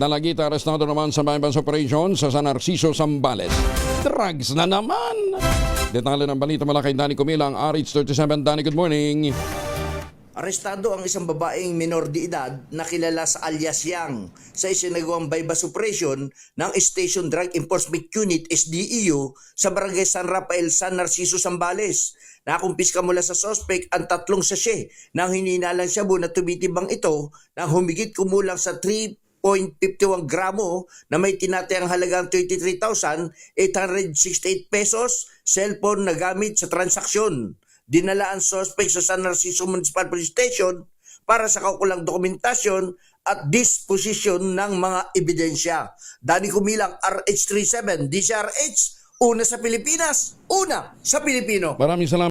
Dalagita arestado naman sa bypass operation sa San Narciso, Zambales. Drugs na naman! Detalye ng balita mula kay Danny Cumilang, RH37. Danny, good morning. Arestado ang isang babaeng minor de edad na kilala sa alias Yang sa isinagawang bypass operation ng Station Drug Enforcement Unit SDEU sa Barangay San Rafael, San Narciso, Zambales. Nakumpiska mula sa suspect ang 3 sachet ng hininalang shabu na tumitibang ito na humigit kumulang sa 3.51 gramo na may tinatayang halagang 23,868 pesos, cellphone na gamit sa transaksyon. Dinala ang suspect sa San Narciso Municipal Police Station para sa kaukulang dokumentasyon at disposition ng mga ebidensya. Danny Cumilang, RH37, DCRH, una sa Pilipinas, una sa Pilipino. Maraming salamat.